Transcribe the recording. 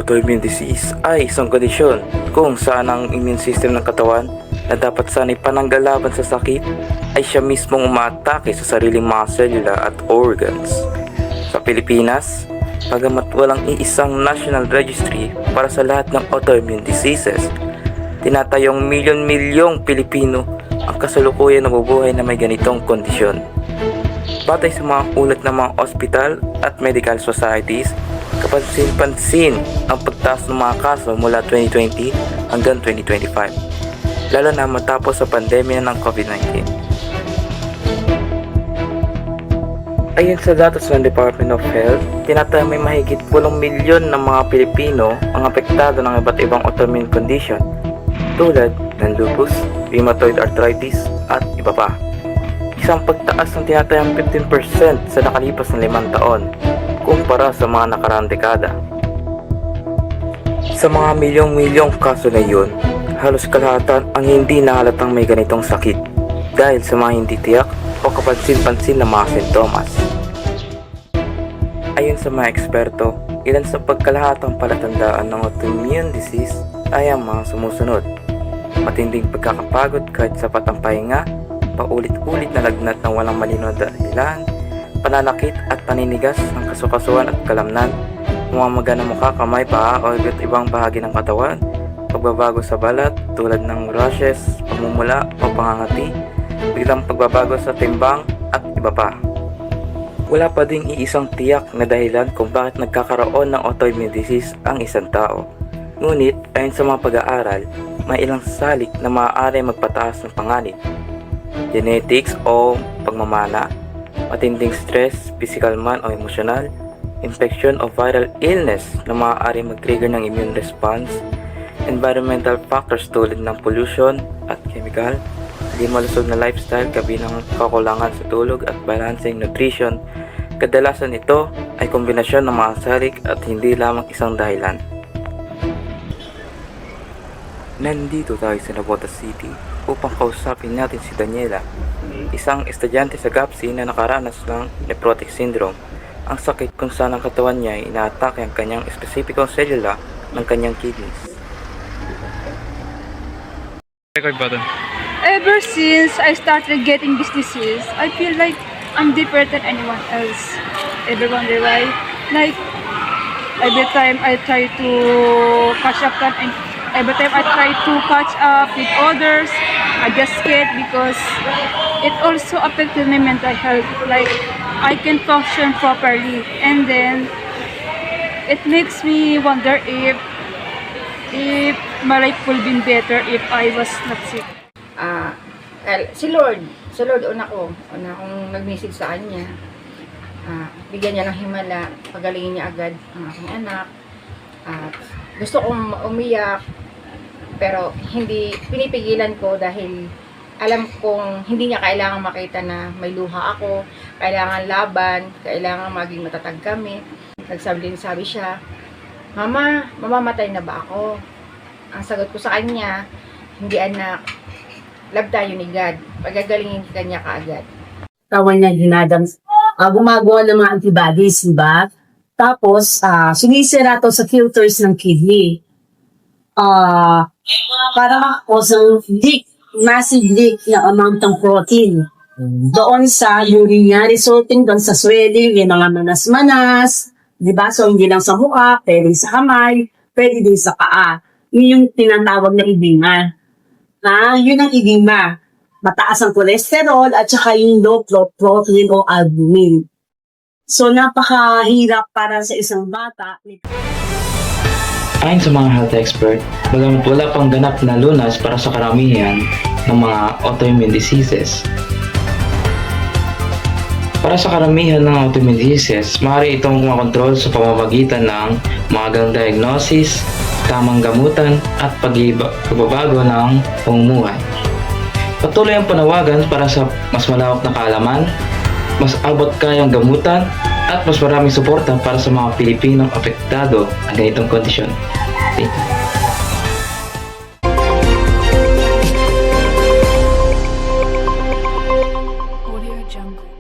autoimmune disease ay isang kondisyon kung saan ang immune system ng katawan na dapat sana'y pananggalaban sa sakit ay siya mismong umaatake sa sariling mga selula at organs. Sa Pilipinas, bagamat walang iisang national registry para sa lahat ng autoimmune diseases, tinatayong milyon-milyong Pilipino ang kasalukuyan nabubuhay na may ganitong kondisyon. Batay sa mga ulat ng mga ospital at medical societies, kapansin-pansin ang pagtaas ng mga kaso mula 2020 hanggang 2025, lalo na matapos sa pandemya ng COVID-19. Ayon sa datos ng Department of Health, tinatayang may mahigit 8 milyon ng mga Pilipino ang apektado ng iba't ibang autoimmune condition tulad ng lupus, rheumatoid arthritis at iba pa. Isang pagtaas ng tinatayang 15% sa nakalipas na 5 taon kumpara sa mga nakaraang dekada. Sa mga milyong-milyong kaso na iyon, halos kalahatan ang hindi nahalatang may ganitong sakit dahil sa mga hindi tiyak o kapansin-pansin na mga sintomas. Ayon sa mga eksperto, ilan sa pagkalahatang palatandaan ng autoimmune disease ay ang mga sumusunod: matinding pagkakapagod kahit sapat ang pahinga, paulit-ulit na lagnat ng walang malinaw na dahilan, pananakit at paninigas ng kasukasuan at kalamnan, mamamaga ng mukha, kamay, paa o iba't ibang bahagi ng katawan, pagbabago sa balat tulad ng rashes, pamumula o pangangati, biglang pagbabago sa timbang at iba pa. Wala pa ding iisang tiyak na dahilan kung bakit nagkakaroon ng autoimmune disease ang isang tao. Ngunit ayon sa mga pag-aaral, may ilang salik na maaari magpataas ng panganib: genetics o pagmamana, matinding stress, physical man o emosyonal, infection o viral illness na maaari mag-trigger ng immune response, environmental factors tulad ng pollution at chemical, hindi malusog na lifestyle kabilang kakulangan sa tulog at balancing nutrition. Kadalasan ito ay kombinasyon ng mga salik at hindi lamang isang dahilan. Nandito tayo sa Navotas City upang kausapin natin si Daniela, isang estudyante sa GAPSI na nakaranas ng nephrotic syndrome, ang sakit kung saan ang katawan niya ay inaatake ang kanyang espesipikong selula ng kanyang kidneys. Record button. Ever since I started getting this disease, I feel like I'm different than anyone else. Ever wonder why? Like, every time I try to catch up with others, I just scared because it also affected my mental health. Like, I can function properly, and then it makes me wonder if my life would be better if I was not sick. Si Lord una akong nag-message sa kanya. Bigyan niya ng himala, pagalingin niya agad ang aking anak. Gusto kong umiyak, pero hindi pinipigilan ko dahil alam kong hindi niya kailangan makita na may luha ako, kailangan laban, kailangan maging matatag kami. Sabi siya, "Mama, mamamatay na ba ako?" Ang sagot ko sa kanya, "Hindi anak, love tayo ni God. Pagagalingin ka niya kaagad." Tawan niya gumagawa ng mga antibodies, diba? Tapos, sinisira to sa filters ng kidney. Para makakos ng leak, massive leak na amount ng protein. Doon sa urine niya, resulting doon sa swelling, yung mga manas-manas, diba? So, hindi lang sa mukha, pwede sa kamay, pwede din sa paa. Yun yung tinatawag na edema. Yun ang edema. Mataas ang cholesterol at saka yung low protein o albumin. So, napakahirap para sa isang bata. Ayon sa mga health expert, bagamat wala pang ganap na lunas para sa karamihan ng mga autoimmune diseases. Para sa karamihan ng autoimmune diseases, maaari itong makontrol sa pamamagitan ng maagang diagnosis, tamang gamutan at pagbabago ng pamumuhay. Patuloy ang panawagan para sa mas malawak na kaalaman, mas abot kayang gamutan at mas maraming suporta para sa mga Pilipinong apektado ng ganitong kondisyon. Thank you. Audio Jungle.